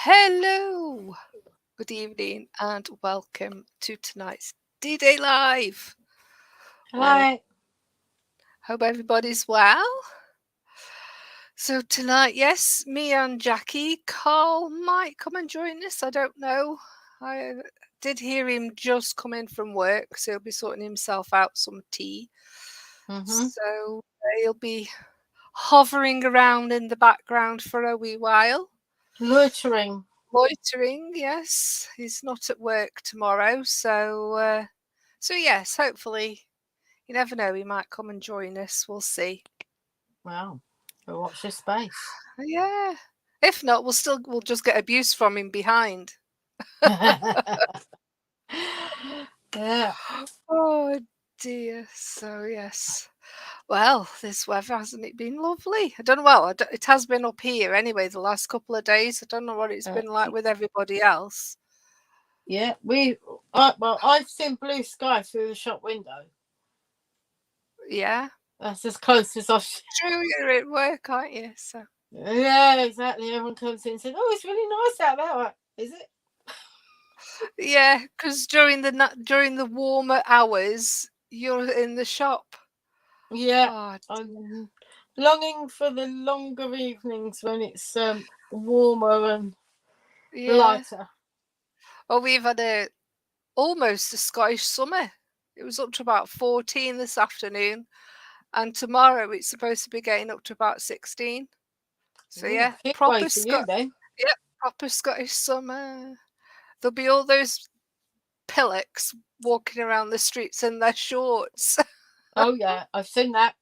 Hello, good evening, and welcome to tonight's D-Day Live. Well, Hi. hope everybody's well. So tonight, yes, me and Jackie, Carl might come and join us. I don't know. I did hear him just come in from work, so he'll be sorting himself out some tea. Mm-hmm. So he'll be hovering around in the background for a wee while. Loitering. Loitering, yes. He's not at work tomorrow, so yes, hopefully, you never know, he might come and join us. We'll see. Wow. So watch your space. Yeah. If not, we'll just get abuse from him behind. Yeah. Oh dear. So yes. Well, this weather hasn't it been lovely? I don't know. Well, it has been up here anyway. The last couple of days. I don't know what it's Uh, been like with everybody else. yeah. I've seen blue sky through the shop window. Yeah. That's as close as I've. True, you're at work, aren't you? So. Yeah, exactly. Everyone comes in and says, "Oh, it's really nice out there." Like, is it? Yeah, because during the warmer hours, you're in the shop. Yeah. Oh, I'm longing for the longer evenings when it's warmer and yeah. lighter. Oh, we've had almost a Scottish summer. It was up to about 14 this afternoon, and tomorrow it's supposed to be getting up to about 16. So Ooh, yeah, heat wave for you then. yeah, proper Scottish summer. There'll be all those pillocks walking around the streets in their shorts. Oh yeah, I've seen that.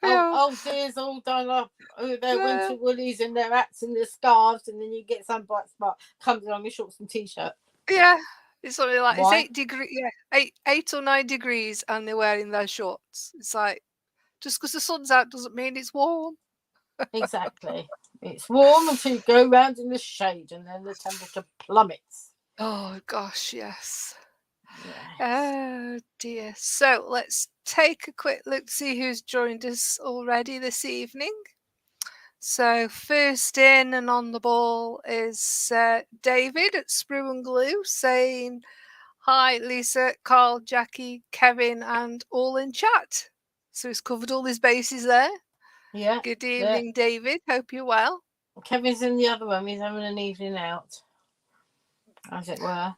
Yeah. Old dears all done up with their Yeah. winter woolies and their hats and their scarves, and then you get some bright spot comes along your shorts and t-shirt. Yeah, it's something like it's Why? 8 degree, yeah, eight or 9 degrees, and they're wearing their shorts. It's like just because the sun's out doesn't mean it's warm. Exactly. It's warm until you go round in the shade, and then the temperature plummets. Oh gosh, yes. Yes. Oh dear. So let's take a quick look to see who's joined us already this evening. So first in and on the ball is David at Sprue and Glue saying hi, Lisa, Carl, Jackie, Kevin, and all in chat. So he's covered all his bases there. Yeah. Good Yeah. evening, David. Hope you're well. Kevin's in the other room. He's having an evening out, as it were.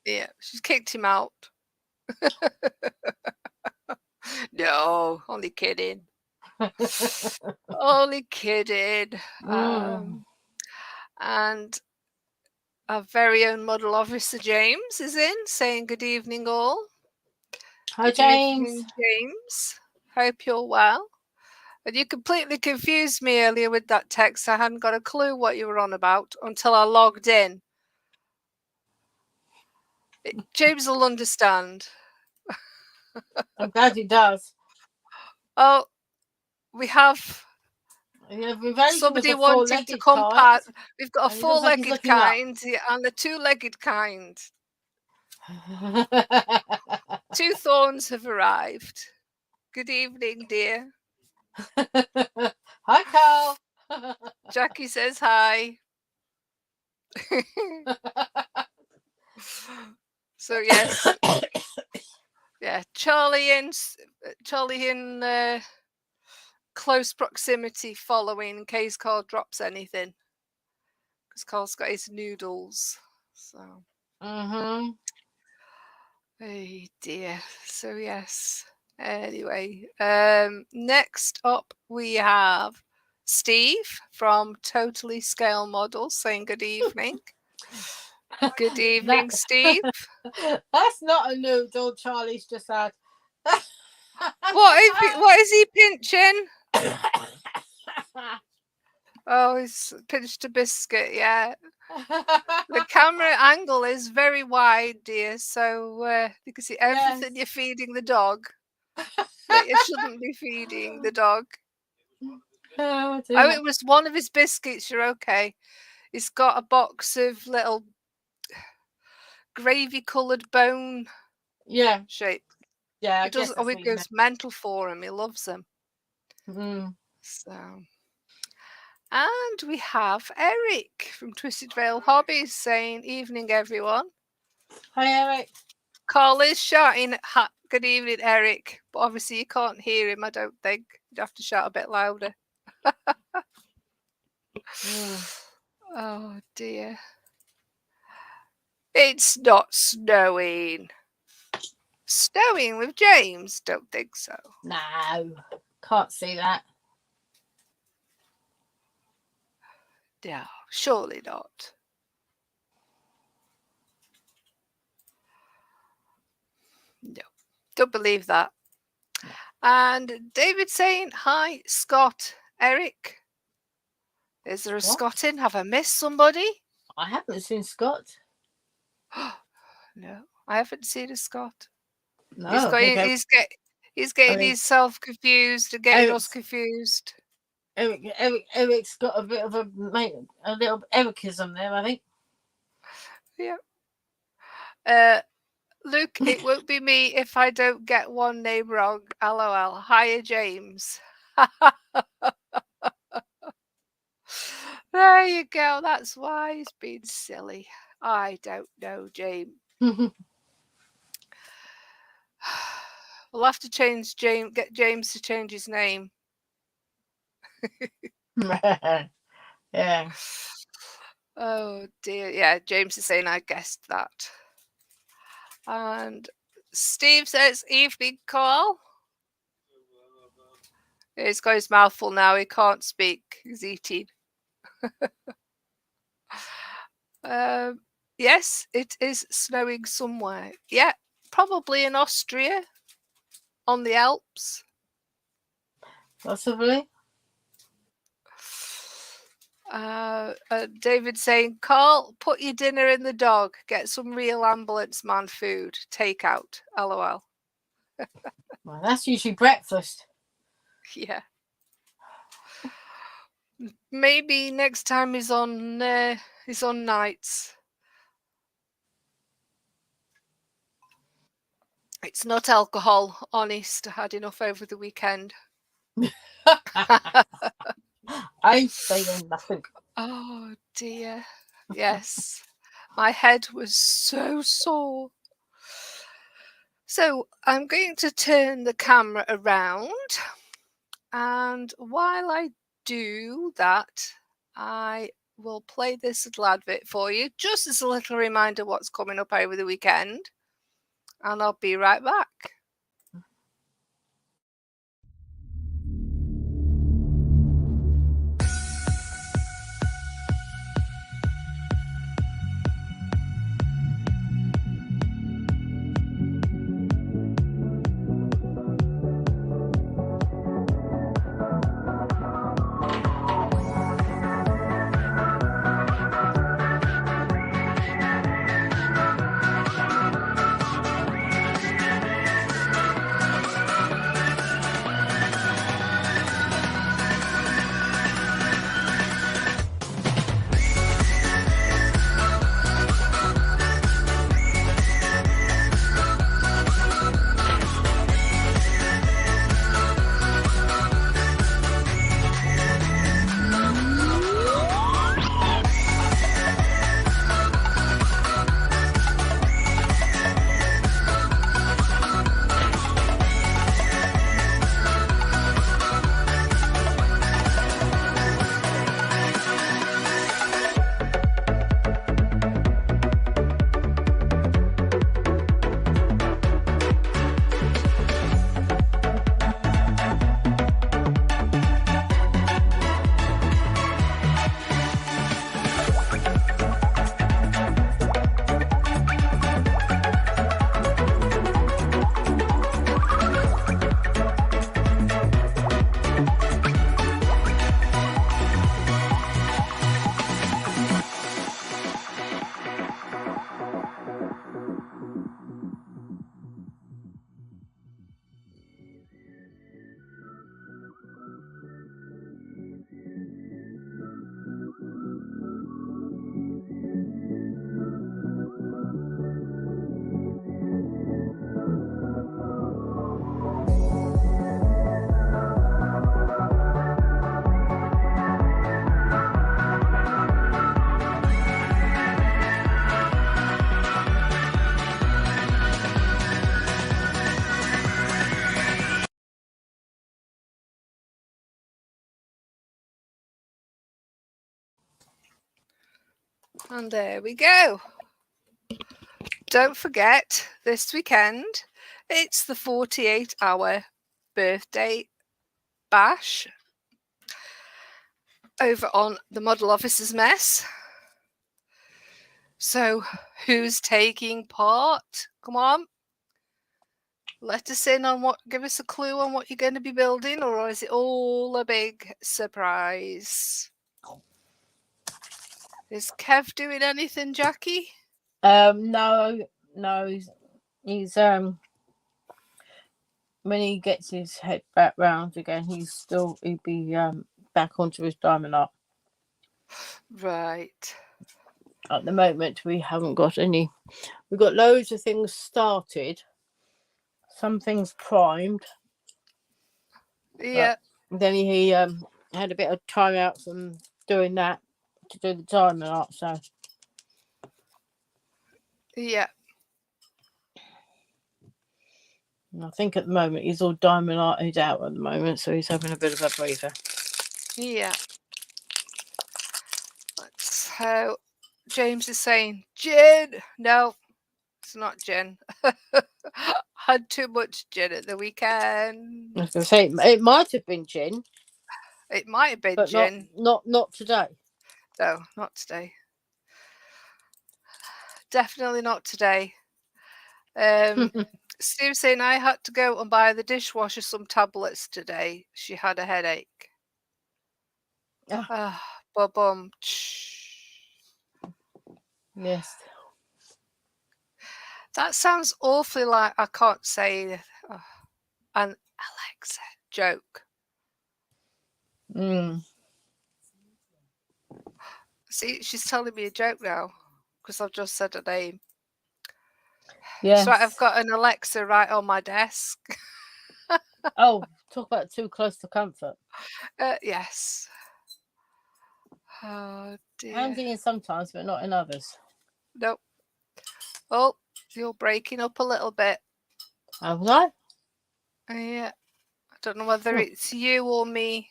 Yeah, she's kicked him out. No, only kidding. Only kidding. Mm. And our very own model officer James is in saying good evening all. Hi, Good James. evening, James. Hope you're well. And you completely confused me earlier with that text. I hadn't got a clue what you were on about until I logged in. James will understand. I'm glad he does. Oh, we have Yeah, we've only was somebody a wanting to four-legged come kind, part. We've got a and he looks like he's four-legged looking up. kind and a two-legged kind. Two thorns have arrived. Good evening, dear. Hi, Carl. Jackie says hi. So yes, yeah, Charlie in close proximity, following in case Carl drops anything, because Carl's got his noodles. So, Mm-hmm. hey dear. So yes. Anyway, next up we have Steve from Totally Scale Models saying good evening. Good That evening, Steve. that's not a noodle Charlie's just had. What is he pinching? Oh, he's pinched a biscuit. Yeah, the camera angle is very wide, dear, so you can see everything Yes. you're feeding the dog that you shouldn't be feeding the dog. Oh Oh, dear. it was one of his biscuits. You're okay. He's got a box of little gravy-coloured bone Yeah. shape. Yeah, I He guess doesn't. Oh, that's he what you meant. goes mental for him. He loves them. Mm. So And we have Eric from Twisted Veil Hobbies saying, evening, everyone. Hi, Eric. Carl is shouting, good evening, Eric. But obviously you can't hear him, I don't think. You'd have to shout a bit louder. Oh, dear. It's not snowing. Snowing with James? Don't think so. No, can't see that. No, surely not. No, don't believe that. And David saying, hi, Scott, Eric. Is there a Scott in? Have I missed somebody? I haven't seen Scott. No, I haven't seen a Scott. No, he's getting himself confused and getting us confused. Eric's got a bit of a little Ericism there, I think. Yeah. Luke, it won't be me if I don't get one name wrong. LOL. Hiya, James. There you go. That's why he's being silly. I don't know, James. We'll have to change get James to change his name. Yeah. Oh dear. Yeah, James is saying I guessed that. And Steve says, evening, Carl. He's got his mouth full now. He can't speak. He's eating. Yes, it is snowing somewhere. Yeah, probably in Austria, on the Alps. Possibly. David saying, Carl, put your dinner in the dog. Get some real ambulance man food. Take out. LOL. Well, that's usually breakfast. Yeah. Maybe next time he's on nights. It's not alcohol, honest. I had enough over the weekend. I say nothing. Oh dear. Yes. My head was so sore. So I'm going to turn the camera around. And while I do that, I will play this little advert for you, just as a little reminder what's coming up over the weekend. And I'll be right back. And there we go. Don't forget, this weekend, it's the 48-hour birthday bash over on the Model Officers Mess. So, who's taking part? Come on. Let us in on give us a clue on what you're going to be building, or is it all a big surprise? Is Kev doing anything, Jackie? No, he's when he gets his head back round again, he'd be back onto his diamond art. Right. At the moment, we haven't got any. We've got loads of things started, some things primed. Yeah. Then he had a bit of time out from doing that to do the diamond art. So yeah. And I think at the moment he's all diamond arted out at the moment, so he's having a bit of a breather. Yeah. That's how James is saying. Gin. No, it's not gin. Had too much gin at the weekend. I was going to say it might have been gin. It might have been but gin. Not today. No, not today. Definitely not today. Steve's saying I had to go and buy the dishwasher some tablets today. She had a headache. Ba-bum. Yes. That sounds awfully like I can't say an Alexa joke. See, she's telling me a joke now because I've just said a name. Yes. So I've got an Alexa right on my desk. Oh, talk about too close to comfort. Yes. Oh dear. Handy in sometimes, but not in others. Nope. Oh, you're breaking up a little bit. Was I? Yeah. I don't know whether it's you or me.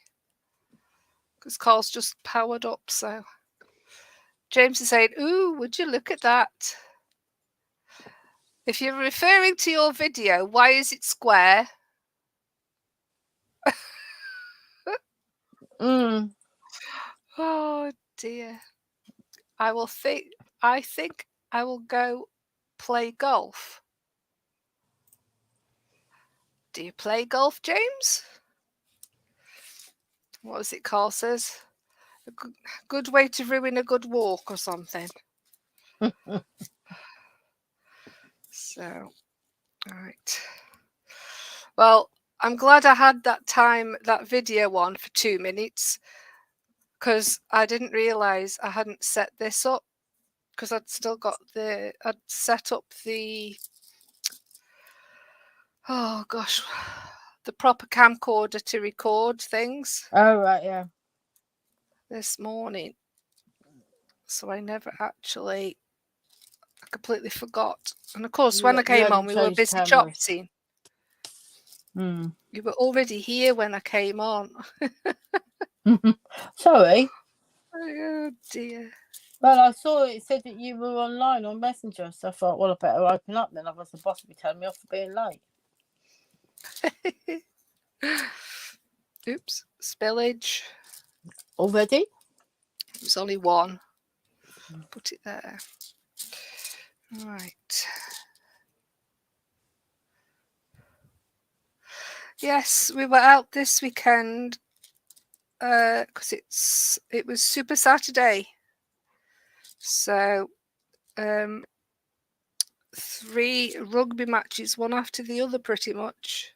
Because Carl's just powered up, so. James is saying, ooh, would you look at that? If you're referring to your video, why is it square? Oh dear. I think I will go play golf. Do you play golf, James? What was it Carl says? A good way to ruin a good walk or something. So, all right. Well, I'm glad I had that video on for 2 minutes because I didn't realise I hadn't set this up because I'd set up the, oh gosh, the proper camcorder to record things. Oh, right, yeah. This morning. So I never actually, I completely forgot. And of course, when I came on, we were busy chopsing. You were already here when I came on. Sorry. Oh dear. Well, I saw it said that you were online on Messenger, so I thought, well, I better open up then. Otherwise, the boss will be telling me off for being late. Oops, spillage. Already? There's only one. Put it there. Right. Yes, we were out this weekend because it was Super Saturday. So 3 rugby matches, one after the other, pretty much.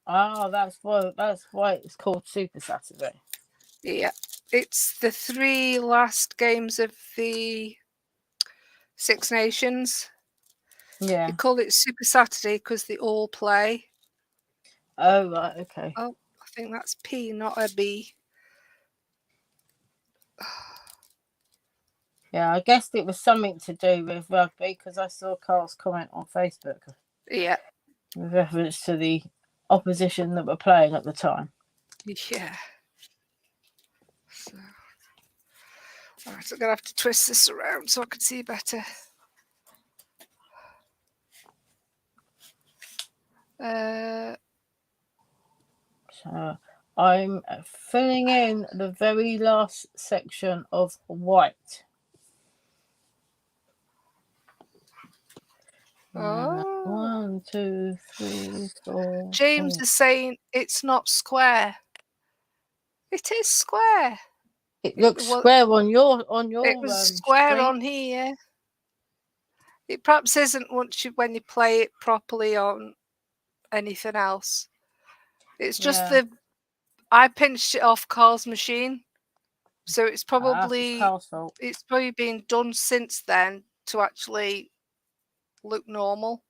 Oh, that's why it's called Super Saturday. Yeah, it's the 3 last games of the Six Nations. Yeah. They call it Super Saturday because they all play. Oh, right, okay. Oh, I think that's P, not a B. Yeah, I guessed it was something to do with rugby because I saw Carl's comment on Facebook. Yeah. With reference to the opposition that were playing at the time. Yeah. So. Right, I'm going to have to twist this around so I can see better. So I'm filling in the very last section of white. Oh. 1, 2, 3, 4. James is saying it's not square. It is square. It looks square on your It was square screen. on here. It perhaps isn't when you play it properly on anything else. It's just I pinched it off Carl's machine, so it's probably been done since then to actually look normal.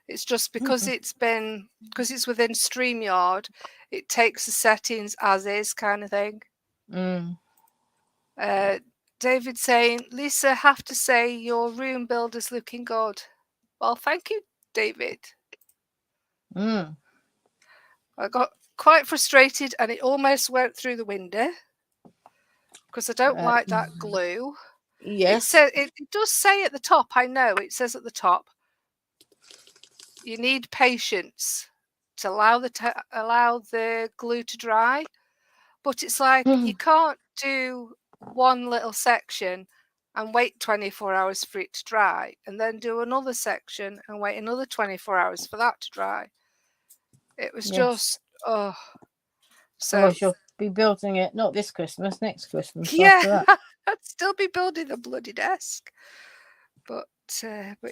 It's just because it's within StreamYard, it takes the settings as is kind of thing. David saying, Lisa, have to say your room builder's looking good. Well, thank you, David. I got quite frustrated and it almost went through the window because I don't like that glue. Yes. It does say at the top, I know, it says at the top, you need patience to allow the glue to dry. But it's like you can't do one little section and wait 24 hours for it to dry, and then do another section and wait another 24 hours for that to dry. It was just, oh. So otherwise you'll be building it not this Christmas, next Christmas. Yeah, after that. I'd still be building the bloody desk. But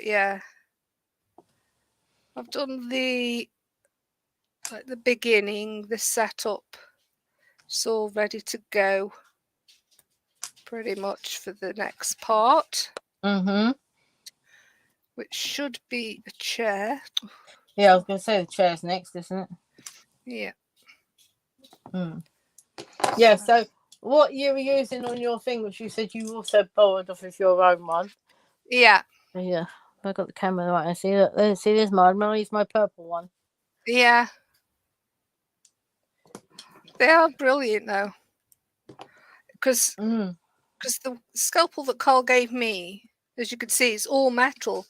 yeah, I've done the beginning, the setup. It's all ready to go pretty much for the next part. Which should be a chair. Yeah, I was going to say the chair's next, isn't it? Yeah. Yeah, so what you were using on your thing, which you said you also borrowed off of your own one. Yeah. Yeah, I got the camera right. I see that. See, there's mine. I'll use my purple one. Yeah. They are brilliant, though. Because the scalpel that Carl gave me, as you can see, it's all metal.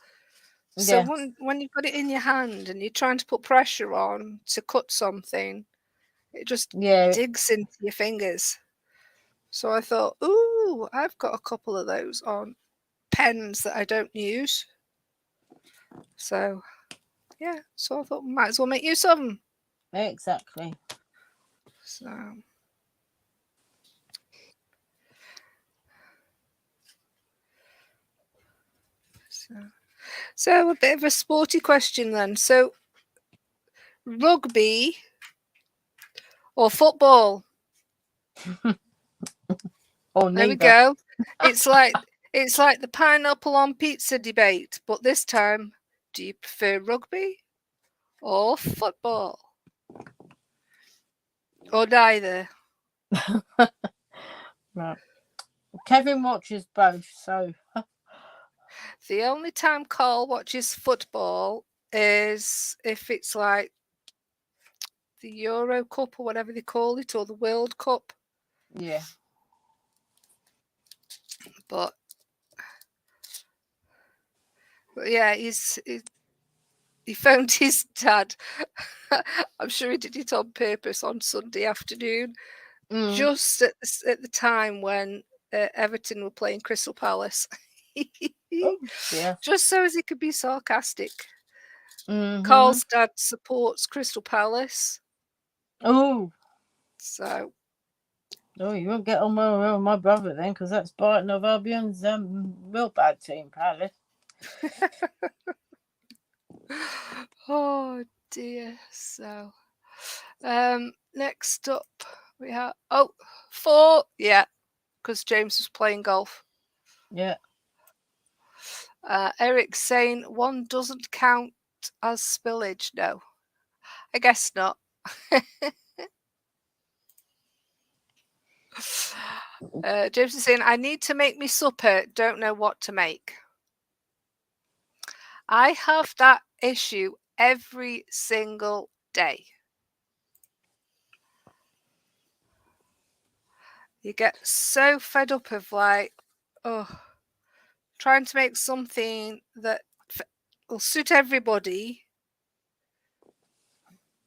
So when you've got it in your hand and you're trying to put pressure on to cut something, it just digs into your fingers. So I thought, ooh, I've got a couple of those on pens that I don't use. So, yeah. So I thought, might as well make use of them. Exactly. So a bit of a sporty question then. So, rugby or football? Or there neither. we go. It's like the pineapple on pizza debate, but this time, do you prefer rugby or football? Or neither? Right. Kevin watches both, so The only time Carl watches football is if it's like the Euro Cup or whatever they call it, or the World Cup. Yeah. But yeah, he phoned his dad. I'm sure he did it on purpose on Sunday afternoon, just at the time when Everton were playing Crystal Palace. Just so as he could be sarcastic. Carl's dad supports Crystal Palace. Oh. So. Oh, you won't get on well with my brother then, because that's Brighton of Albion's real bad team, Palace. Oh dear. So, next up we have 4. Yeah, because James was playing golf. Yeah. Eric's saying 1 doesn't count as spillage. No, I guess not. James is saying, I need to make me supper, don't know what to make. I have that issue every single day. You get so fed up of like, trying to make something that will suit everybody.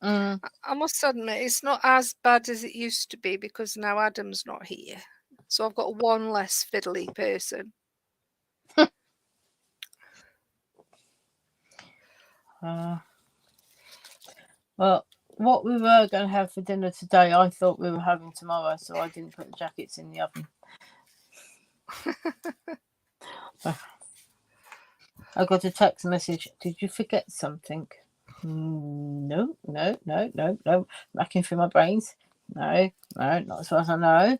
Mm. I must admit, it's not as bad as it used to be because now Adam's not here. So I've got one less fiddly person. Well, what we were going to have for dinner today, I thought we were having tomorrow, so I didn't put the jackets in the oven. I got a text message. Did you forget something? No. Racking through my brains. No, not as far as I know.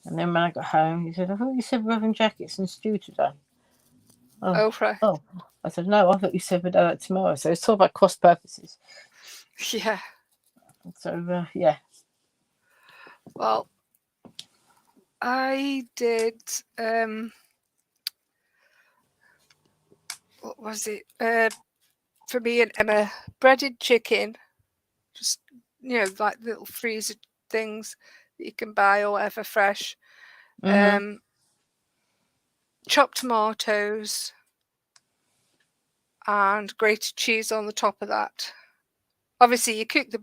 And then when I got home, he said, I thought you said we're having jackets and stew today. Oh, right. Oh. I said, no, I thought you said we'd do that tomorrow. So it's all about cross purposes. Yeah. So, yeah. Well, I did, what was it? For me and Emma, breaded chicken. Just, like little freezer things that you can buy or whatever fresh. Mm-hmm. Chopped tomatoes and grated cheese on the top of that. Obviously, you cook the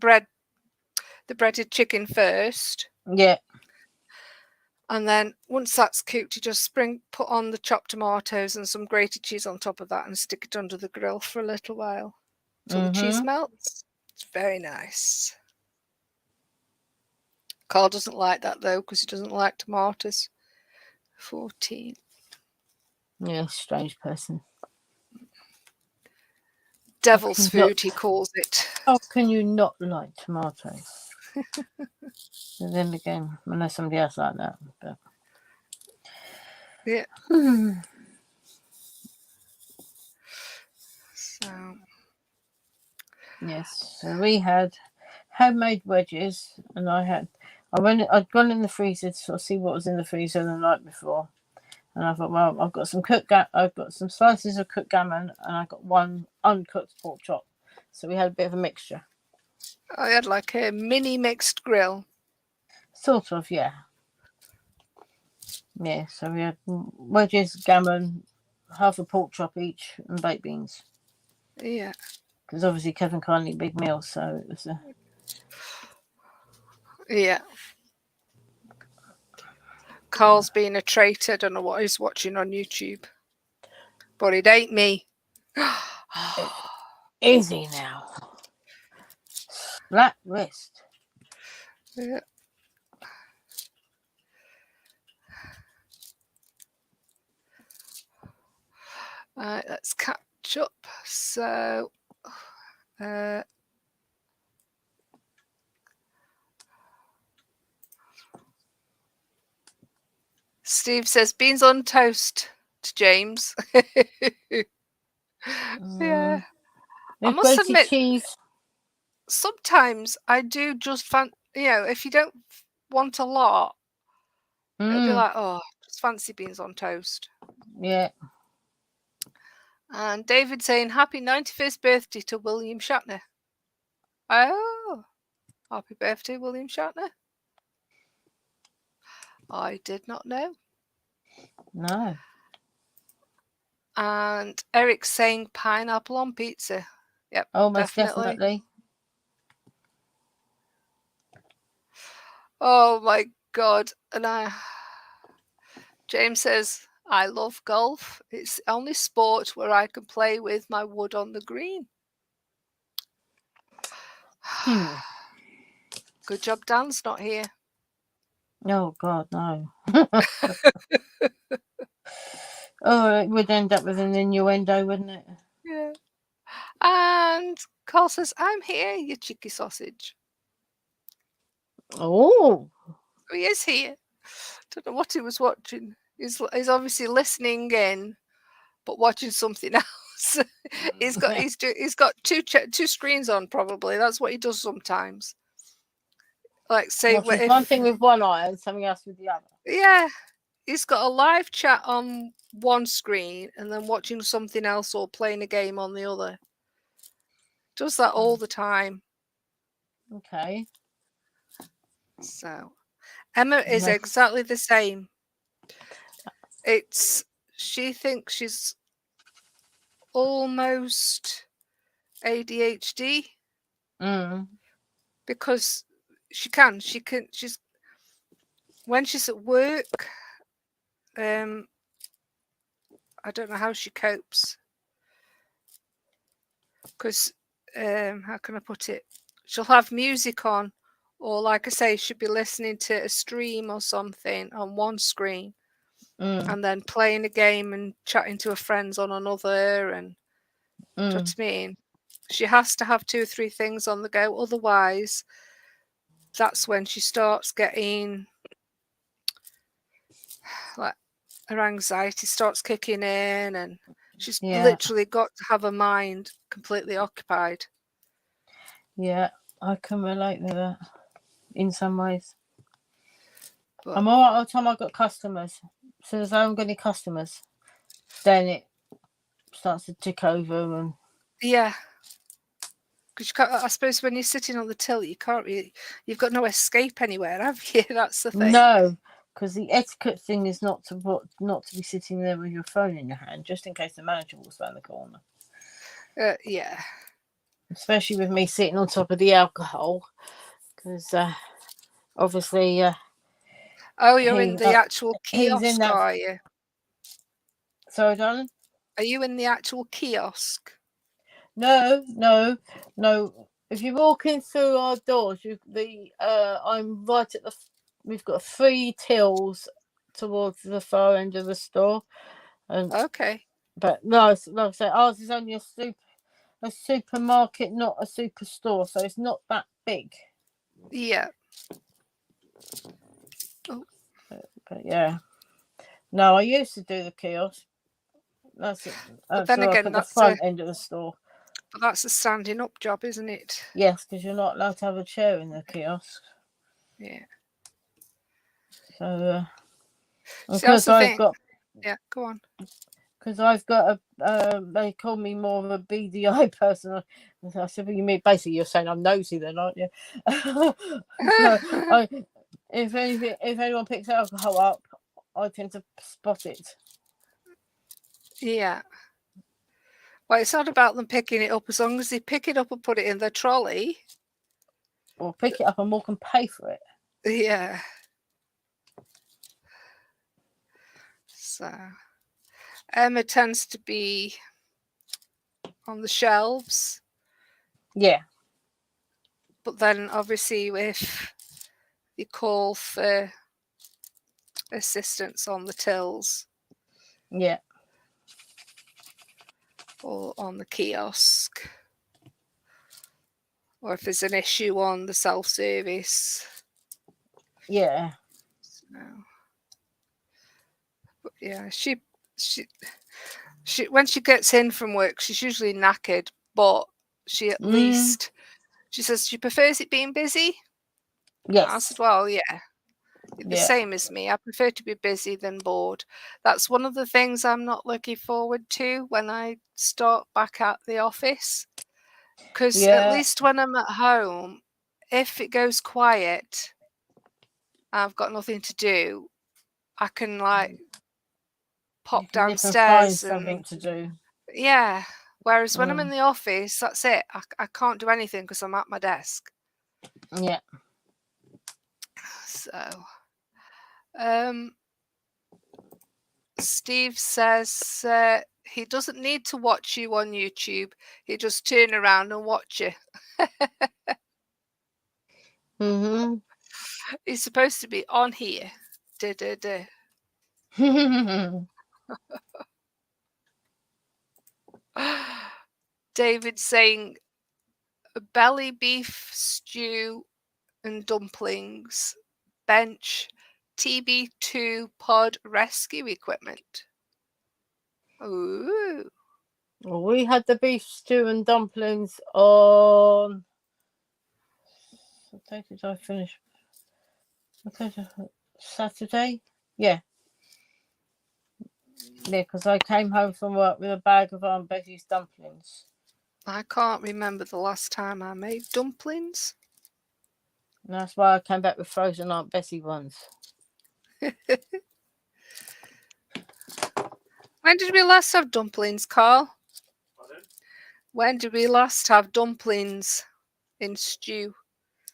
breaded chicken first. Yeah. And then once that's cooked, you just put on the chopped tomatoes and some grated cheese on top of that and stick it under the grill for a little while till the cheese melts. It's very nice. Carl doesn't like that though because he doesn't like tomatoes. 14. Yeah, strange person. Devil's food, he calls it. How can you not like tomatoes? And then again, I know somebody else like that. But... Yeah. So. Yes, so we had homemade wedges, and I'd gone in the freezer to sort of see what was in the freezer the night before, and I thought, well, I've got some slices of cooked gammon, and I got one uncooked pork chop, so we had a bit of a mixture. I had like a mini mixed grill. Sort of, yeah. Yeah, so we had wedges, gammon, half a pork chop each, and baked beans. Yeah. Because obviously Kevin can't eat big meals, so it was a... Yeah. Carl's being a traitor. I don't know what he's watching on YouTube. But it ain't me. Is he now? Splat wrist. Yeah. Let's catch up. So, Steve says beans on toast to James. Yeah. I must admit, cheese. sometimes I do just if you don't want a lot, it'll be like, just fancy beans on toast. Yeah. And David saying happy 91st birthday to William Shatner. Oh, happy birthday, William Shatner. I did not know. No. And Eric's saying pineapple on pizza. Yep. Oh, most definitely. Oh my God. And James says, I love golf. It's the only sport where I can play with my wood on the green. Good job Dan's not here. Oh, God, no. Oh, it would end up with an innuendo, wouldn't it? Yeah. And Carl says, I'm here, you cheeky sausage. Oh. He is here. Don't know what he was watching. He's obviously listening in, but watching something else. he's got two screens on probably. That's what he does sometimes. Like say one thing with one eye and something else with the other. Yeah, he's got a live chat on one screen and then watching something else or playing a game on the other. Does that all the time. Okay. So, Emma is Unless, exactly the same. She thinks she's almost ADHD because she's when she's at work, I don't know how she copes because how can I put it? She'll have music on, or like I say, she'll be listening to a stream or something on one screen, and then playing a game and chatting to her friends on another. And do you know what I mean? She has to have 2 or 3 things on the go, otherwise, that's when she starts getting like her anxiety starts kicking in, and she's literally got to have her mind completely occupied. Yeah, I can relate to that in some ways. But I'm all right all the time I've got customers. As soon as I haven't got any customers, then it starts to tick over. And yeah, because I suppose when you're sitting on the till, you can't really, you've got no escape anywhere, have you? That's the thing. no, because the etiquette thing is not to be sitting there with your phone in your hand, just in case the manager walks around the corner. Yeah. Especially with me sitting on top of the alcohol, because obviously. Oh, you're in the actual He's in kiosk, that. are you? Sorry, darling. Are you in the actual kiosk? No. If you're walking through our doors, I'm right at the. We've got 3 tills towards the far end of the store, and Okay. but no, like I say, ours is only a supermarket, not a superstore, so it's not that big. Yeah. Oh. But yeah, no, I used to do the kiosk. That's then up again, at the front end of the store. But that's a standing up job, isn't it? Yes, because you're not allowed to have a chair in the kiosk. Yeah. So, because I've got. Yeah, go on. Because I've got they call me more of a BDI person. I said, well, you mean basically you're saying I'm nosy then, aren't you? So if anyone picks alcohol up, I tend to spot it. Yeah. Well, it's not about them picking it up as long as they pick it up and put it in their trolley. Or pick it up and walk and pay for it. Yeah. So Emma tends to be on the shelves. Yeah. But then obviously if you call for assistance on the tills. Yeah. Or on the kiosk. Or if there's an issue on the self-service. Yeah. So, but yeah, she when she gets in from work, she's usually knackered, but she at least, she says she prefers it being busy. Yes. I said, well, yeah. The same as me. I prefer to be busy than bored. That's one of the things I'm not looking forward to when I start back at the office. Because at least when I'm at home, if it goes quiet, I've got nothing to do, I can pop downstairs and find something to do. Yeah. Whereas when I'm in the office, that's it. I can't do anything because I'm at my desk. Yeah. So, Steve says he doesn't need to watch you on YouTube. He just turn around and watch you. He's supposed to be on here. David saying belly beef stew and dumplings. Bench TB2 pod rescue equipment. Ooh. Well, we had the beef stew and dumplings on. What day did I finish? Saturday? Yeah. Yeah, because I came home from work with a bag of Aunt Betty's dumplings. I can't remember the last time I made dumplings. And that's why I came back with frozen Aunt Bessie ones. When did we last have dumplings, Carl? Pardon? When did we last have dumplings in stew?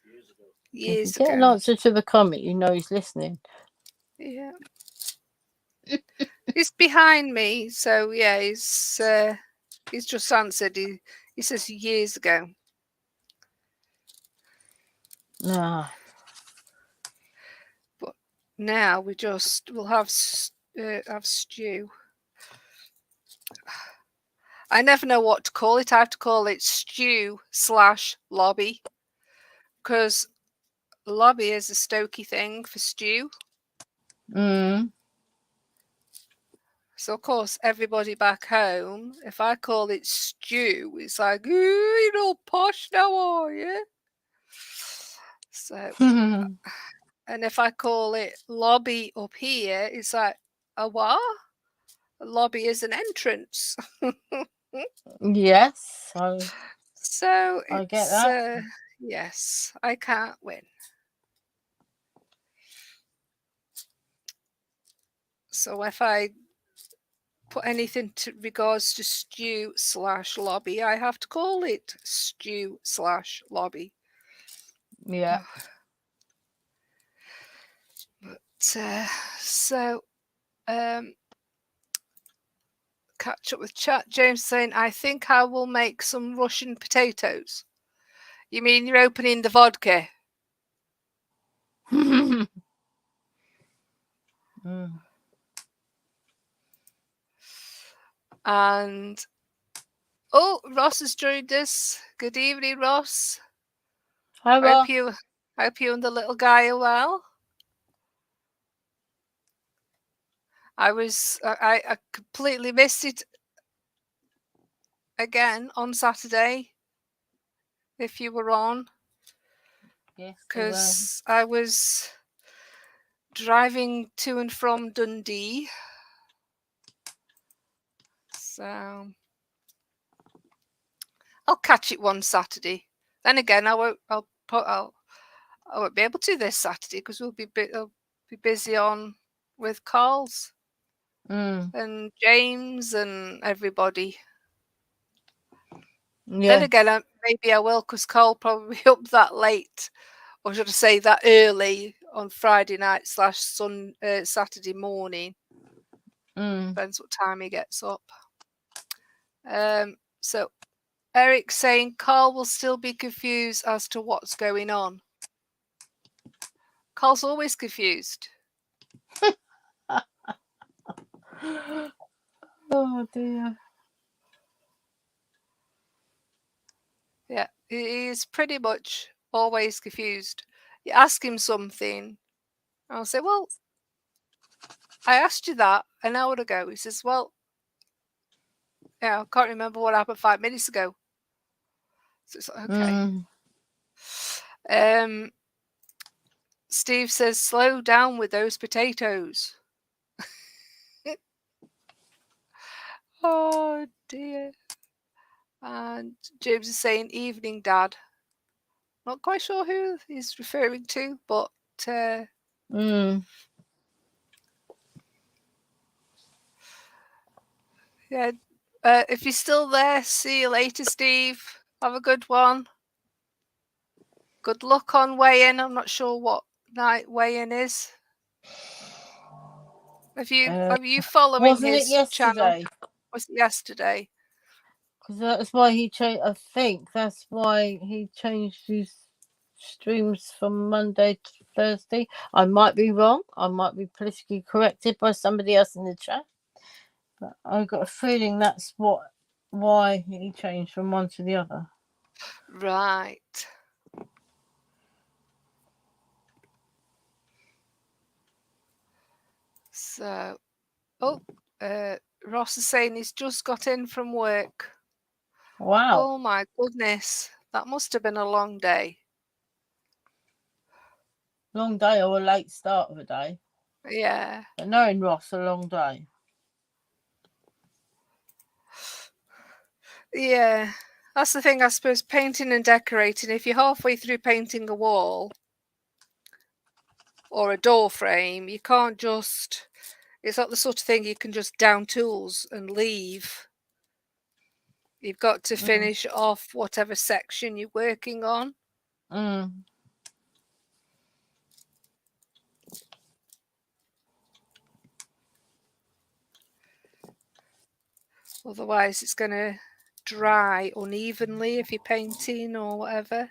Years ago. If you Years get an ago. answer to the comment, you know he's listening. Yeah. He's behind me, so yeah, he's just answered. He says years ago. Ah, But now we'll have stew. I never know what to call it. I have to call it stew/lobby because lobby is a Stokey thing for stew. So of course everybody back home, if I call it stew, it's like, ooh, you're all posh now, are you? So and if I call it lobby up here, it's like, a what? A lobby is an entrance. yes, So I get it's that. yes, I can't win. So if I put anything to regards to stew/lobby, I have to call it stew/lobby. Yeah. But so catch up with chat. James saying, I think I will make some Russian potatoes. You mean you're opening the vodka? And oh, Ross has joined us. Good evening, Ross. Hi, Ross. Hope you and the little guy are well. I completely missed it again on Saturday. If you were on, Yes, because I was driving to and from Dundee. So I'll catch it one Saturday. Then again, I won't be able to this Saturday because I'll be busy on with Carl's and James and everybody. Yeah. Then again, maybe I will because Carl probably be up that late, or should I say that early on Friday night / Saturday morning. Depends what time he gets up. So Eric's saying Carl will still be confused as to what's going on. Carl's always confused. Oh dear. Yeah, he is pretty much always confused. You ask him something, I'll say, well, I asked you that an hour ago. He says, well, yeah, I can't remember what happened 5 minutes ago. So it's like, okay. Steve says, slow down with those potatoes. Oh dear. And James is saying, evening, Dad. Not quite sure who he's referring to, but yeah. If you're still there, see you later, Steve. Have a good one. Good luck on weigh-in. I'm not sure what night weigh-in is. Have you following his channel? Was it yesterday? Because that's why he changed. I think that's why he changed his streams from Monday to Thursday. I might be wrong. I might be politically corrected by somebody else in the chat. But I got a feeling that's why he changed from one to the other. Right. So, Ross is saying he's just got in from work. Wow. Oh my goodness. That must have been a long day. Long day or a late start of a day. Yeah. But knowing Ross, a long day. Yeah. That's the thing, I suppose, painting and decorating. If you're halfway through painting a wall, or a door frame, you can't just, it's not the sort of thing you can just down tools and leave. You've got to finish off whatever section you're working on. Otherwise it's going to dry unevenly if you're painting or whatever.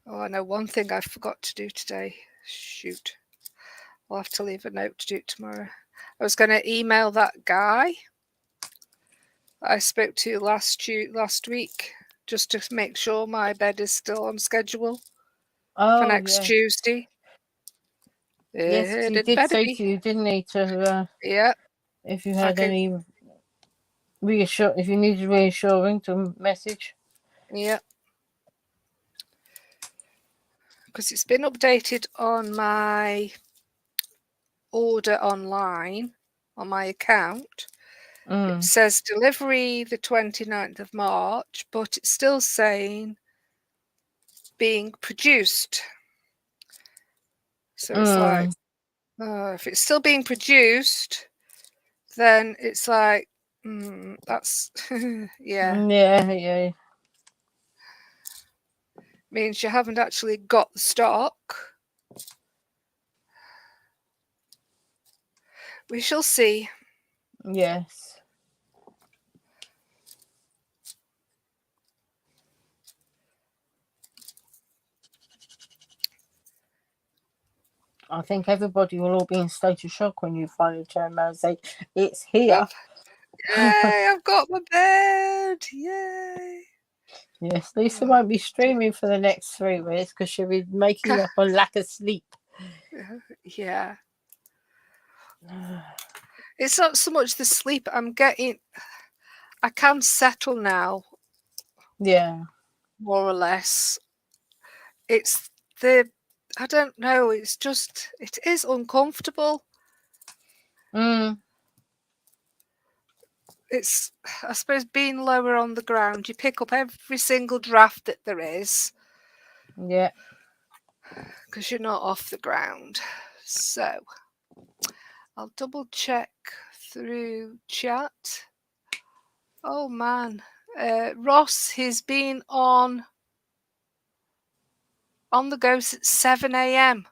Oh, I know one thing I forgot to do today. Shoot. I'll have to leave a note to do it tomorrow. I was going to email that guy I spoke to last week, just to make sure my bed is still on schedule for next Tuesday. Yes, he It did better say be. to you, didn't he, to Yeah. if you had any if you needed reassuring, to message. Yeah. Because it's been updated on my order online on my account. It says delivery the 29th of March, but it's still saying being produced. So it's like, if it's still being produced, then it's like, that's, Yeah. Means you haven't actually got the stock. We shall see. Yes. I think everybody will all be in state of shock when you finally turn around and say, it's here. Yay, I've got my bed. Yay. Yes, Lisa won't be streaming for the next 3 weeks because she'll be making up on lack of sleep. Yeah. It's not so much the sleep I'm getting. I can settle now. Yeah. More or less. It's I don't know, it's just, it is uncomfortable. It's, I suppose, being lower on the ground, you pick up every single draft that there is. Yeah. Because you're not off the ground. So, I'll double check through chat. Oh man, Ross, he's been on the go since 7 a.m.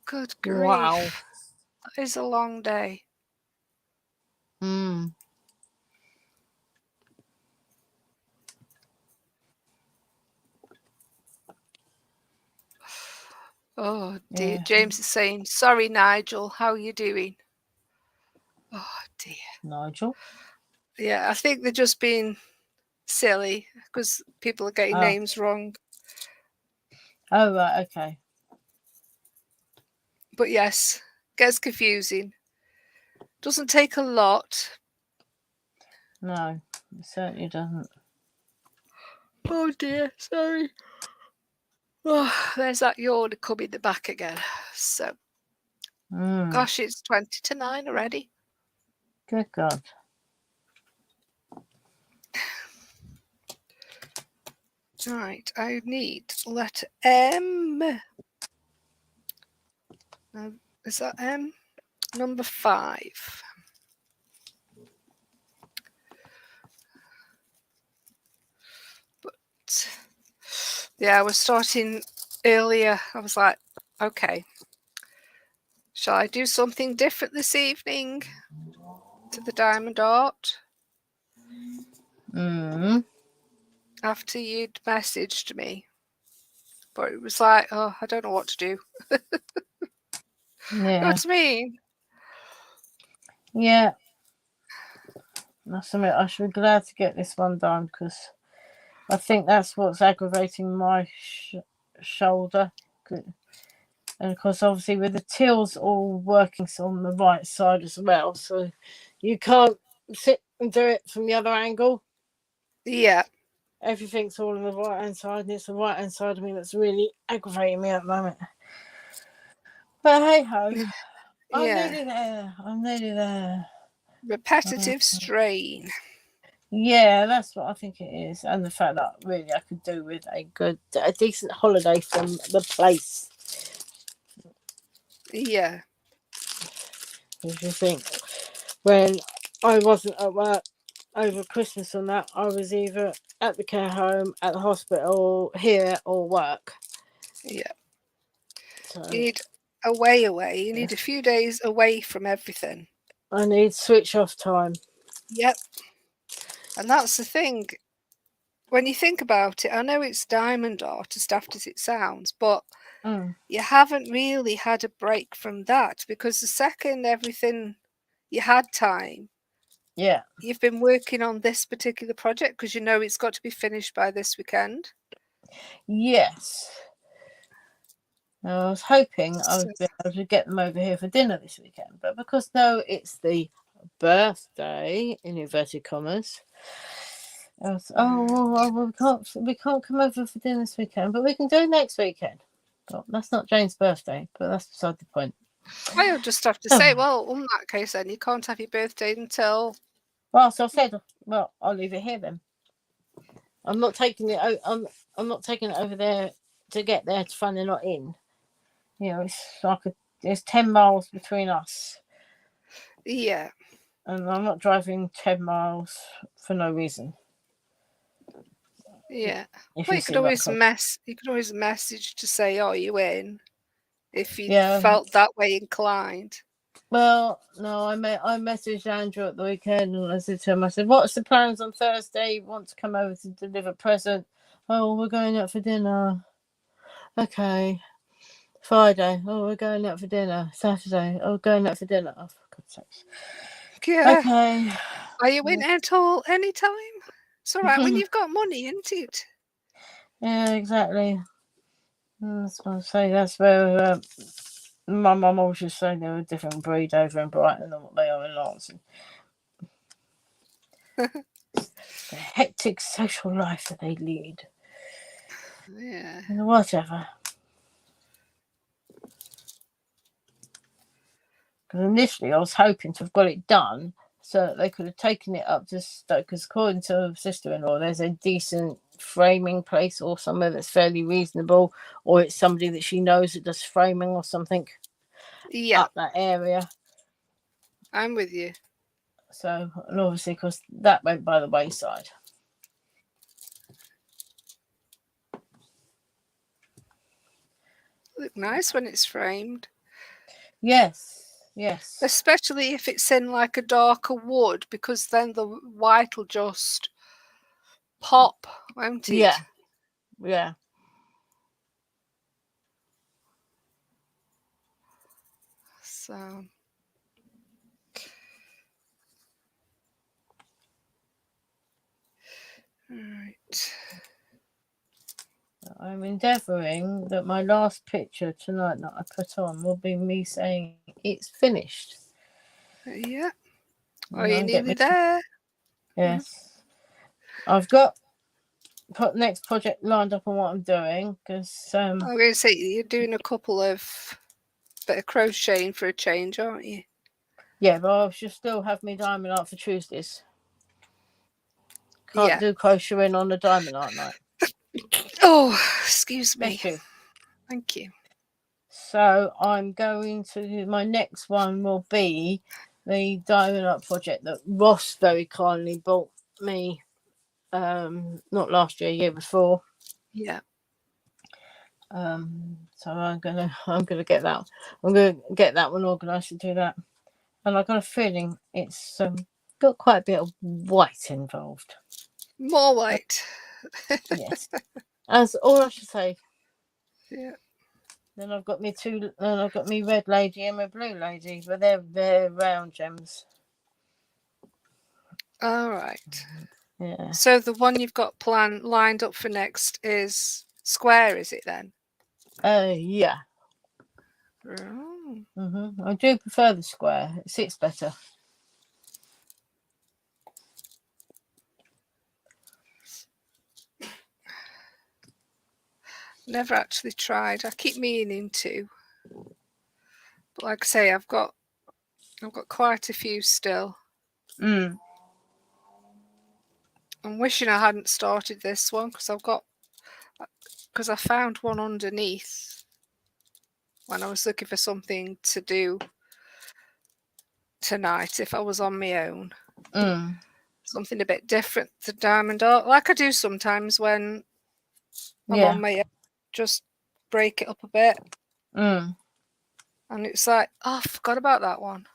Good grief. Wow. That is a long day. Oh dear. Yeah. James is saying, sorry Nigel, how are you doing? Oh dear. Nigel? Yeah, I think they're just being silly because people are getting names wrong. Oh, right, okay. But yes, gets confusing. Doesn't take a lot. No, it certainly doesn't. Oh dear, sorry. Oh, there's that yawn coming back again. So, gosh, it's 20 to 9 already. Good God. Right, I need letter M. Is that M? Number 5. But yeah, I was starting earlier. I was like, okay, shall I do something different this evening to the diamond art? After you'd messaged me. But it was like, oh, I don't know what to do. Yeah. You know what I mean? Yeah. That's something I should be glad to get this one done because I think that's what's aggravating my shoulder. And of course, obviously, with the tills all working on the right side as well, so you can't sit and do it from the other angle. Yeah. Everything's all on the right hand side, and it's the right hand side of me that's really aggravating me at the moment. But hey ho. I'm Yeah. nearly there. I'm nearly there. Repetitive strain. Yeah, that's what I think it is, and the fact that really I could do with a decent holiday from the place. Yeah. If you think when I wasn't at work over Christmas and that, I was either at the care home, at the hospital, here, or work. Yeah. So You need away. You need a few days away from everything. I need switch off time. Yep. And that's the thing. When you think about it, I know it's diamond art, as daft as it sounds, but Mm. you haven't really had a break from that, because the second everything you had time, Yeah. you've been working on this particular project because you know it's got to be finished by this weekend. Yes. Now, I was hoping I So, would be able to get them over here for dinner this weekend, but because no, it's the birthday in inverted commas. I was, well, we can't come over for dinner this weekend, but we can do next weekend. Well, that's not Jane's birthday, but that's beside the point. I'll just have to say, well, in that case, then you can't have your birthday until. Well, so I said, well, I'll leave it here then. I'm not taking it. I'm not taking it over there to get there to find they're not in. You know, it's like there's 10 miles between us, Yeah. and I'm not driving 10 miles for no reason. Yeah. If Well, you see what I'm you could always message to say, "Are you in?" if you Yeah. felt that way inclined. Well, no, I messaged Andrew at the weekend and I said to him, I said, "What's the plans on Thursday? Want to come over to deliver a present?" "Oh, we're going out for dinner." "Okay." "Friday." "Oh, we're going out for dinner." "Saturday." "Oh, going out for dinner." Oh, for God's sakes. Yeah. Okay. Are you in at all any time? It's all right when you've got money, isn't it? Yeah, exactly. That's what I say. That's where my mum always used to say they were a different breed over in Brighton than what they are in Lancing. The hectic social life that they lead. Yeah. Whatever. Because initially I was hoping to have got it done so that they could have taken it up to Stoke. Because according to her sister-in-law, there's a decent framing place or somewhere that's fairly reasonable, or it's somebody that she knows that does framing or something Yeah, up that area. I'm with you. So, and obviously, because that went by the wayside. Look nice when it's framed. Yes, yes. Especially if it's in like a darker wood, because then the white will just pop, won't it? Yeah, yeah. So, right. I'm endeavouring that my last picture tonight that I put on will be me saying it's finished. Yeah. Are And you I'll get nearly me. there? Yes. I've got next project lined up on what I'm doing because I'm going to say you're doing a couple of bit of crocheting for a change, aren't you? yeah, but I should still have me diamond art for Tuesdays. Can't Yeah. do crocheting on the diamond art night. Oh, excuse me. Bless you. Thank you. So I'm going to my next one will be the diamond art project that Ross very kindly bought me. Not last year, year before. Yeah. So I'm gonna get that. I'm gonna get that one organised to do that. And I've got a feeling it's got quite a bit of white involved. More white. Yes, that's all I should say. Yeah. Then I've got me red lady and my blue lady, but they're round gems. All right. Yeah. So the one you've got lined up for next is square, is it then? Yeah. Oh. I do prefer the square. It sits better. Never actually tried. I keep meaning to. But like I say, I've got quite a few still. Mm. I'm wishing I hadn't started this one because I found one underneath when I was looking for something to do tonight if I was on my own. Mm. Something a bit different to diamond art, like I do sometimes when I'm Yeah. on my own. Just break it up a bit. Mm. And it's like, oh, I forgot about that one.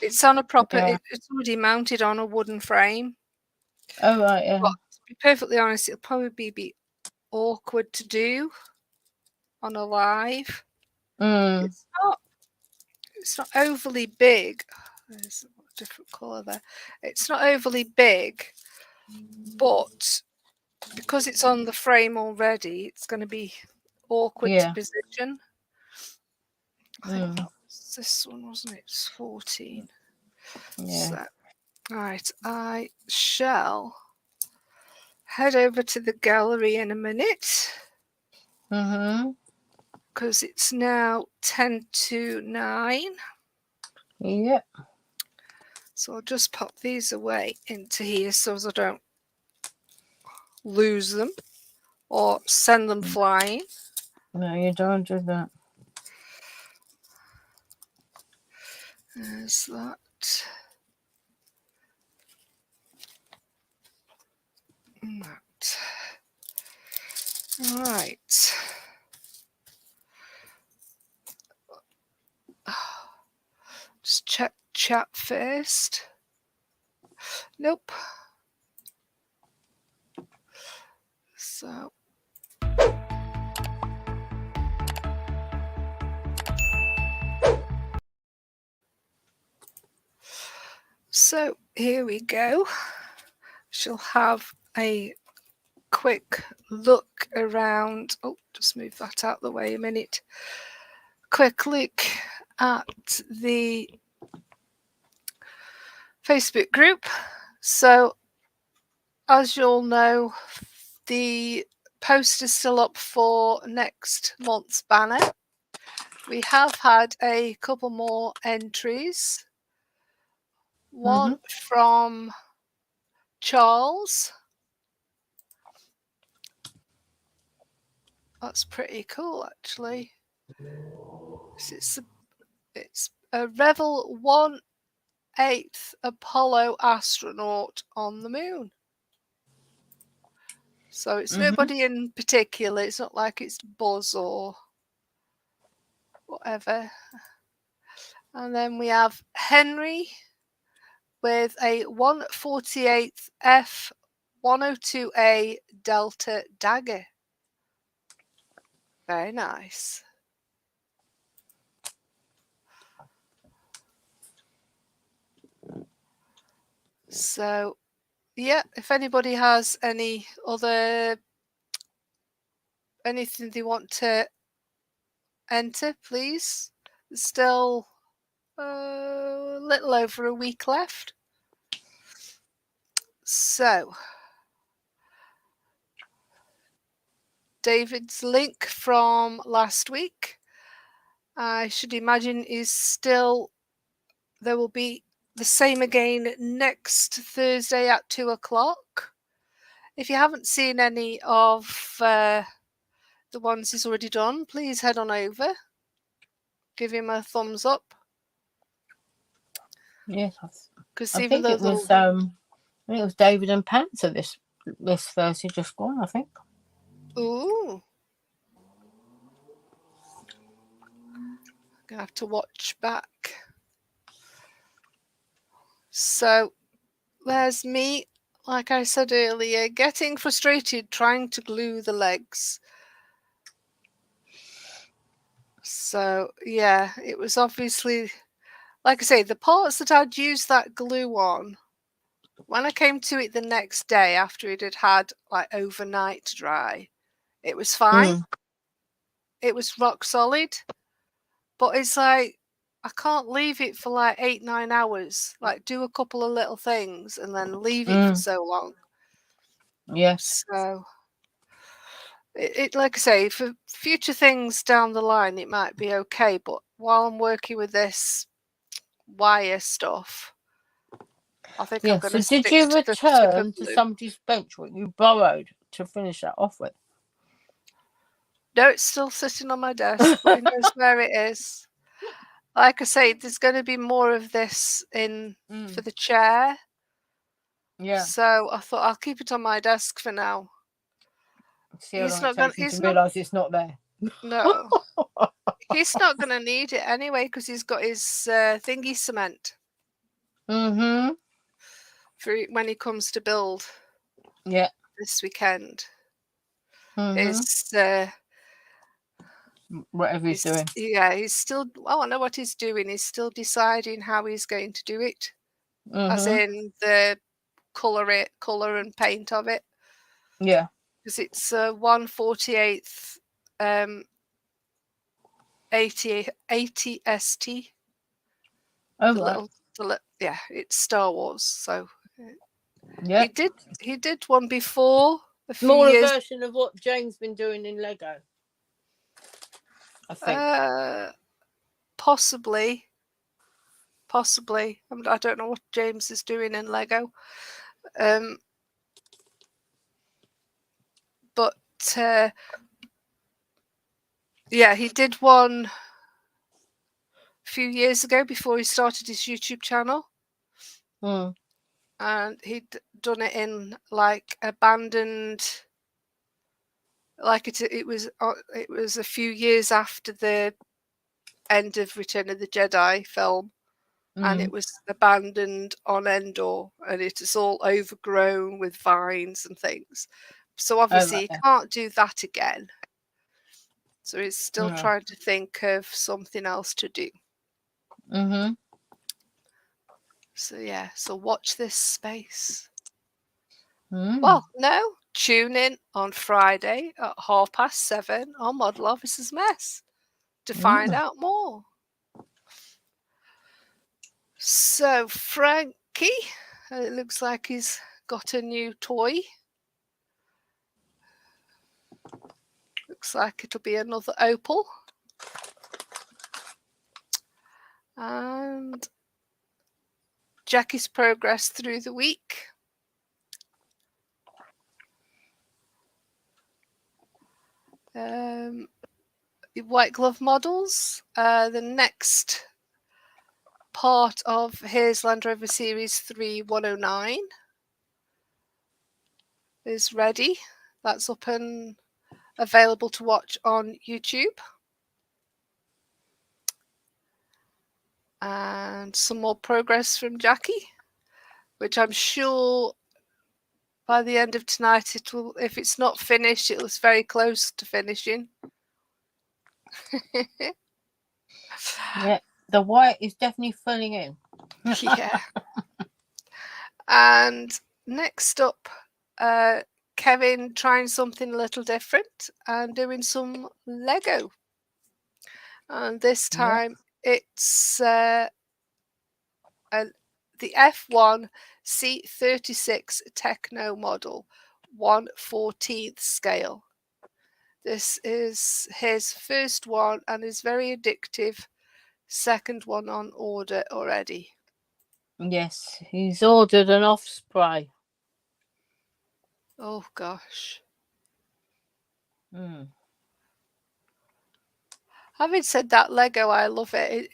It's on a proper, Yeah. it's already mounted on a wooden frame. Oh, right, yeah. But to be perfectly honest, it'll probably be awkward to do on a live. Mm. It's not overly big. There's a different colour there. It's not overly big, but because it's on the frame already, it's going to be awkward to Yeah. position. I think Mm. that was this one, wasn't it? It's 14. Yeah. So, right, I shall head over to the gallery in a minute Mm-hmm. because it's now 10 to 9. Yep. So I'll just pop these away into here so as I don't lose them or send them flying. No, you don't do that. There's that. And that. Right. Just check chat first. Nope. So here we go. She'll have a quick look around. Oh, just move that out of the way a minute. Quick look at the Facebook group. So, as you'll know, the post is still up for next month's banner. We have had a couple more entries. One from Charles. That's pretty cool, actually. It's a Revel 1/8 Apollo astronaut on the moon. So it's nobody in particular. It's not like it's Buzz or whatever. And then we have Henry with a 1/48 F 102A Delta dagger. Very nice. So, yeah, if anybody has any other anything they want to enter, please. There's still a little over a week left. So, David's link from last week, I should imagine, is still, there will be the same again next Thursday at 2 o'clock. If you haven't seen any of the ones he's already done, please head on over. Give him a thumbs up. Yes, Because I even think though it was David and Panther this Thursday just gone, I think. Ooh. Gonna have to watch back. So there's me, like I said earlier, getting frustrated trying to glue the legs. So yeah, it was obviously, like I say, the parts that I'd used that glue on, when I came to it the next day after it had had like overnight to dry, it was fine. It was rock solid. But it's like, I can't leave it for like 8-9 hours. Like, do a couple of little things and then leave it for so long. Yes. So, it like I say, for future things down the line, it might be okay. But while I'm working with this wire stuff, I think I'm Yeah. going So to did stick you to the super return to glue. somebody's bench what you borrowed to finish that off with? No, it's still sitting on my desk, but who knows where it is. Like I say, there's going to be more of this in for the chair. Yeah. So I thought I'll keep it on my desk for now. See how He's long it not going. takes you He's to not. realise it's not there. No, he's not going to need it anyway because he's got his thingy cement Mm-hmm. for when he comes to build Yeah. this weekend. Mm-hmm. Is Whatever he's doing. yeah, he's still. Oh, I know what he's doing. He's still deciding how he's going to do it, as Mm-hmm. in the color and paint of it. Yeah. Because it's 1/48 80 ST. Oh, The right. little, yeah, it's Star Wars. So Yeah. he did one before a few Smaller years. version of what Jane's been doing in Lego, I think. Possibly. I don't know what James is doing in Lego. But yeah, he did one a few years ago before he started his YouTube channel. Mm. And he'd done it in like abandoned, like it was a few years after the end of Return of the Jedi film, and it was abandoned on Endor, and it is all overgrown with vines and things. So obviously Right, you yeah. can't do that again. So he's still No. trying to think of something else to do. Mm-hmm. So yeah, so watch this space. Mm. Well, no, tune in on Friday at 7:30 on Model Officer's Mess to find out more. So Frankie, it looks like he's got a new toy. Looks like it'll be another opal. And Jackie's progress through the week. White glove models. The next part of his Land Rover Series 3 109 is ready. That's up and available to watch on YouTube. And some more progress from Jackie, which I'm sure by the end of tonight it will, if it's not finished, it was very close to finishing. Yeah, the white is definitely filling in. Yeah. And next up, Kevin trying something a little different and doing some Lego. And this time it's the F1 C36 Techno model, 1/14th scale. This is his first one and is very addictive. Second one on order already. Yes, he's ordered an off spray. Oh gosh. Having said that, Lego, I love it.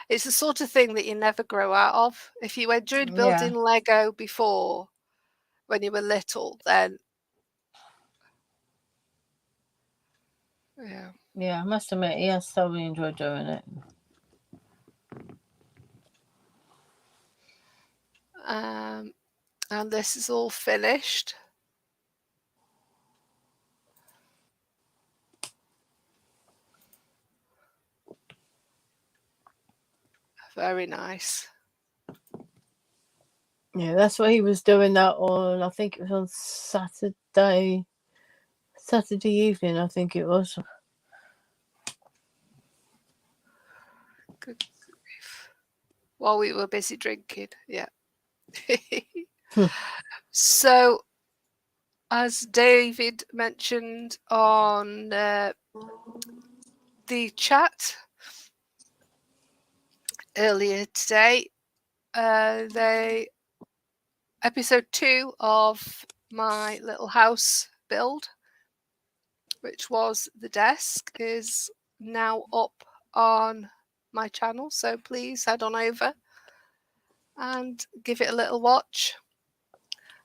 It's the sort of thing that you never grow out of. If you enjoyed building Lego before, when you were little, then yeah. Yeah, I must admit, he has thoroughly enjoyed doing it. And this is all finished. Very nice. Yeah, that's what he was doing that on, I think it was on Saturday evening, I think it was. Good grief. While we were busy drinking, yeah. So as David mentioned on the chat earlier today, episode 2 of my little house build, which was the desk, is now up on my channel, so please head on over and give it a little watch.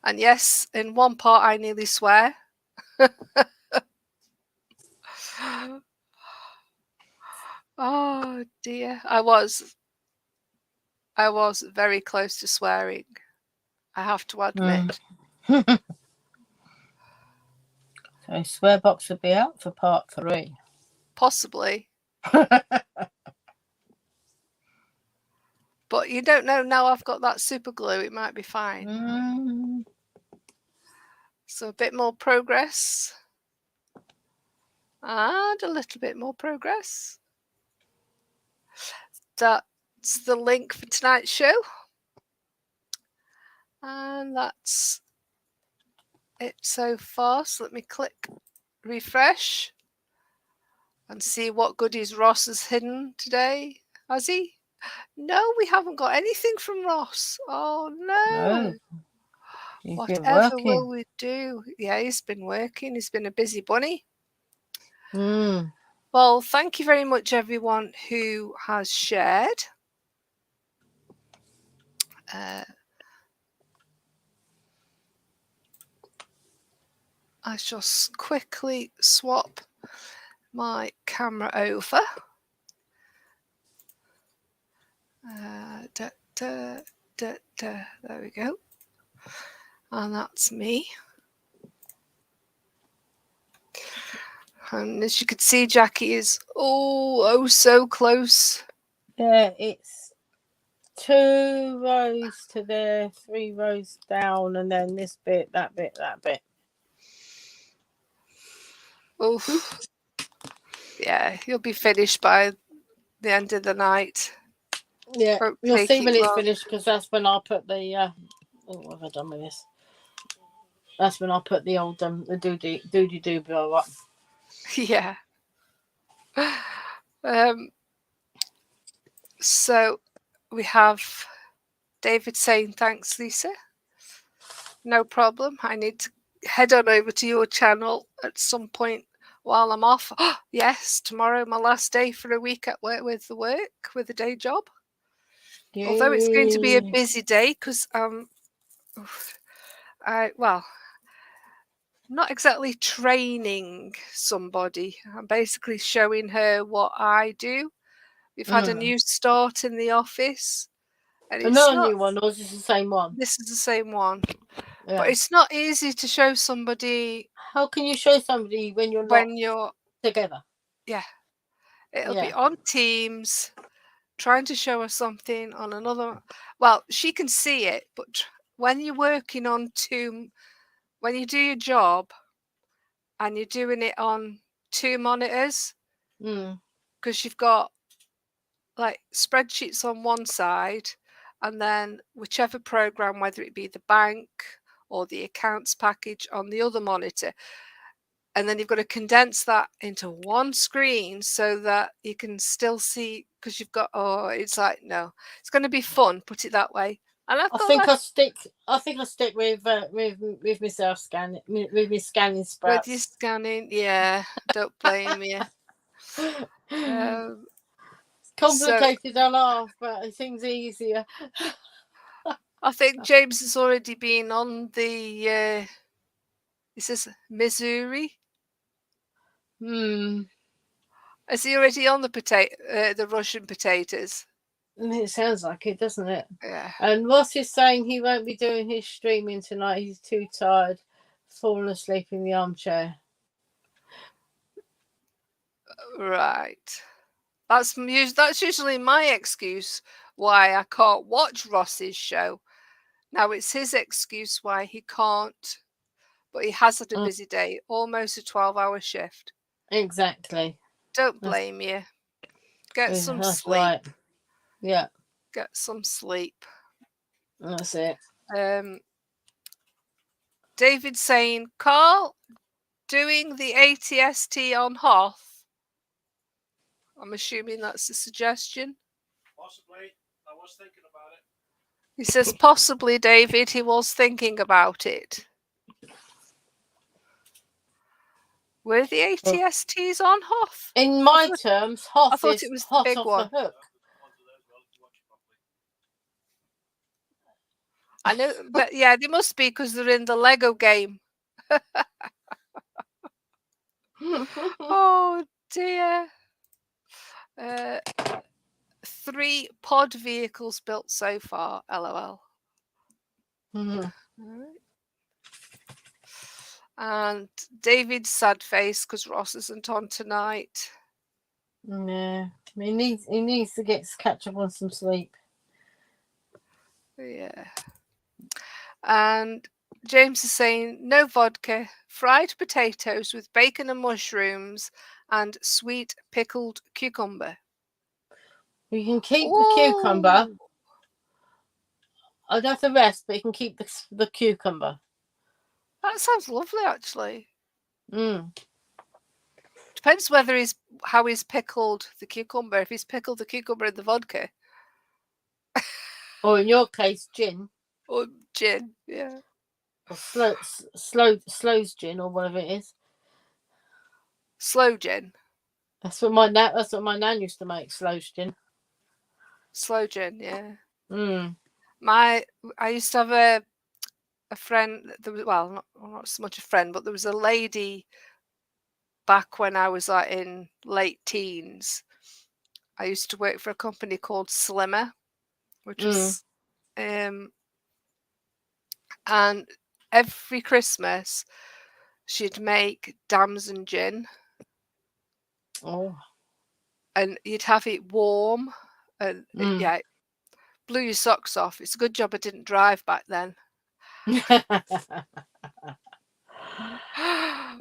And yes, in one part I nearly swear. Oh dear, I was very close to swearing, I have to admit. So Swear Box will be out for part 3. Possibly. But you don't know, now I've got that super glue, it might be fine. So a bit more progress. And a little bit more progress. That's the link for tonight's show. And that's it so far. So let me click refresh and see what goodies Ross has hidden today. Has he? No, we haven't got anything from Ross. Oh no. Whatever will we do? Yeah, he's been working. He's been a busy bunny. Well, thank you very much, everyone who has shared. I shall quickly swap my camera over. There we go. And that's me. And as you can see, Jackie is oh so close. Yeah, it's 2 rows to there, 3 rows down, and then this bit, that bit, that bit. Oof. Yeah, you'll be finished by the end of the night. Yeah, you'll see when it's finished, because that's when I'll put the what have I done with this? That's when I'll put the old the doody blow up. Yeah. So we have David saying thanks, Lisa. No problem. I need to head on over to your channel at some point while I'm off. Oh, yes, tomorrow my last day for a week at work with the day job. Yay. Although it's going to be a busy day because not exactly training somebody. I'm basically showing her what I do. We've had a new start in the office. And it's not a new one, or is this the same one? This is the same one. Yeah. But it's not easy to show somebody. How can you show somebody when you're together? Yeah. It'll be on Teams, trying to show her something on another. Well, she can see it, but when you're working on when you do your job and you're doing it on 2 monitors, because you've got like spreadsheets on one side and then whichever program, whether it be the bank or the accounts package on the other monitor, and then you've got to condense that into one screen so that you can still see, because you've got it's like, no, it's going to be fun, put it that way. And I think I'll stick with myself scanning, with me scanning sprouts. With your scanning, yeah. Don't blame you. Complicated, I laugh, but it seems easier. I think James has already been on the. It says Missouri. Is he already on the Russian potatoes? It sounds like it, doesn't it? Yeah. And Ross is saying he won't be doing his streaming tonight. He's too tired, fallen asleep in the armchair. Right. That's usually my excuse why I can't watch Ross's show. Now it's his excuse why he can't, but he has had a busy day, almost a 12-hour shift. Exactly. Don't blame you. Get some sleep. Right. Yeah. Get some sleep. That's it. David saying, Carl, doing the ATST on Hoth. I'm assuming that's a suggestion. Possibly. I was thinking about it. He says, possibly, David, he was thinking about it. Were the ATSTs on Hoth? In my terms, I Hoth thought is it was the hot big off one. the hook. I know, but yeah, they must be because they're in the Lego game. Oh dear. 3 pod vehicles built so far, LOL. Mhm. And David's sad face because Ross isn't on tonight. Yeah, he needs to catch up on some sleep. Yeah. And James is saying no vodka, fried potatoes with bacon and mushrooms, and sweet pickled cucumber. You can keep the cucumber. Ooh, I'd have the rest, but you can keep the cucumber. that sounds lovely, actually. Mm. Depends whether how he's pickled the cucumber. If he's pickled the cucumber in the vodka Or in your case, gin. or gin, yeah. Or slow's gin or whatever it is. Slow gin. That's what my nan used to make. Slow's gin. Slow gin, yeah. Mm. I used to have a friend. There was, well, not so much a friend, but there was a lady back when I was like in late teens. I used to work for a company called Slimmer, which was and every Christmas she'd make damson gin. Oh. And you'd have it warm, and yeah, it blew your socks off. It's a good job I didn't drive back then.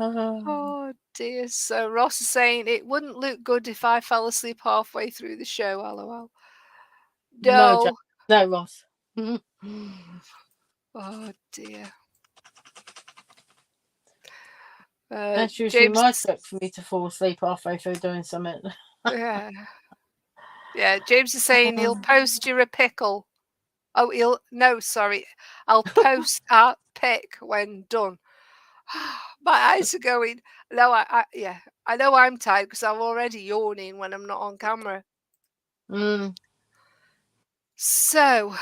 Oh dear. So Ross is saying it wouldn't look good if I fell asleep halfway through the show, lol. No. No, Ross. Oh dear. That's usually James, my trick for me to fall asleep halfway through doing something. yeah. Yeah, James is saying he'll post you a pickle. Oh, I'll post our pic when done. My eyes are going. No, I know I'm tired because I'm already yawning when I'm not on camera. So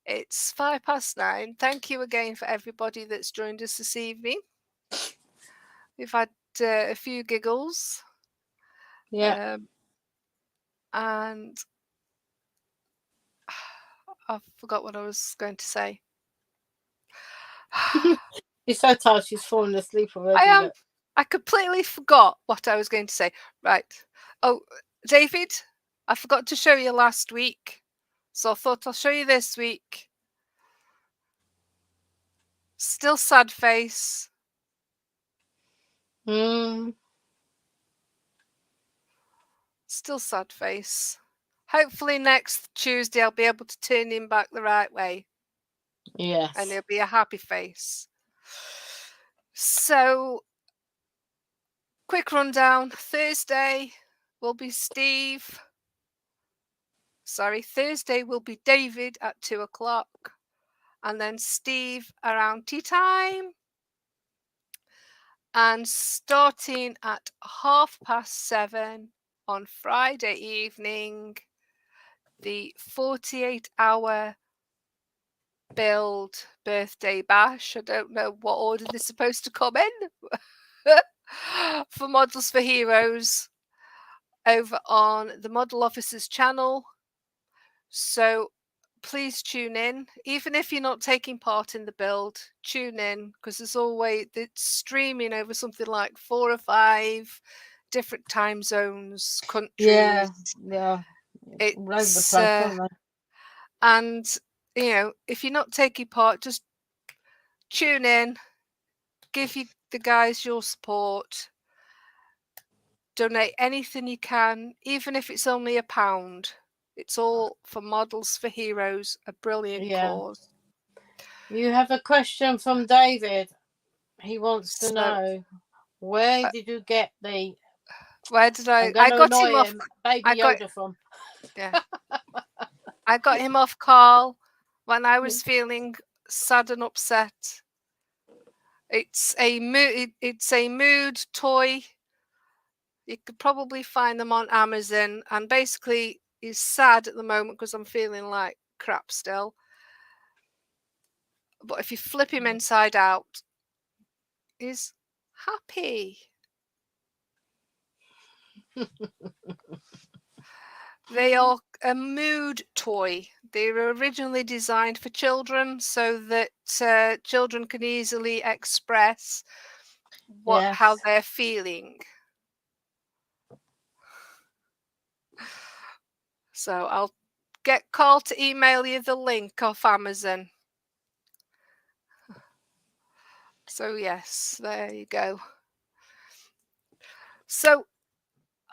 it's 9:05. Thank you again for everybody that's joined us this evening. We've had a few giggles. Yeah. And I forgot what I was going to say. She's so tired she's fallen asleep already. I am. I completely forgot what I was going to say. Right. Oh, David, I forgot to show you last week. So I thought I'll show you this week. Still sad face. Still sad face. Hopefully next Tuesday I'll be able to turn him back the right way. Yes. And he'll be a happy face. So, quick rundown. Thursday will be Steve. Sorry, Thursday will be David at 2:00. And then Steve around tea time. And starting at 7:30 on Friday evening, the 48-hour build birthday bash. I don't know what order they're supposed to come in for Models for Heroes over on the Model Officers channel. So please tune in. Even if you're not taking part in the build, tune in because it's streaming over something like 4 or 5 different time zones, countries. Yeah. It's all over the place, aren't they? And if you're not taking part, just tune in, give the guys your support, donate anything you can, even if it's only £1. It's all for Models for Heroes, a brilliant cause. You have a question from David. He wants to So, know, where did you get the... where did I'm I going to got annoy him off. him, Baby I got Yoda from. yeah. I got him off Carl when I was feeling sad and upset. It's a mood toy. You could probably find them on Amazon, and basically he's sad at the moment because I'm feeling like crap still. But if you flip him inside out, he's happy. They are a mood toy. They were originally designed for children so that children can easily express how Yes. they're feeling. So I'll get Carl to email you the link off Amazon. So yes, there you go. So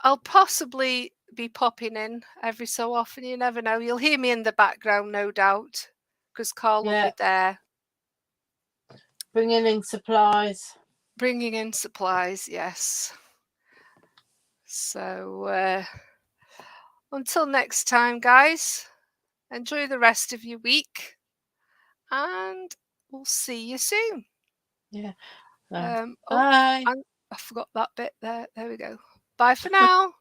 I'll possibly be popping in every so often. You never know. You'll hear me in the background, no doubt, because Carl will be there. Bringing in supplies. Bringing in supplies, yes. So until next time, guys, enjoy the rest of your week, and we'll see you soon. Yeah. Oh, Bye. I forgot that bit there. There we go. Bye for now.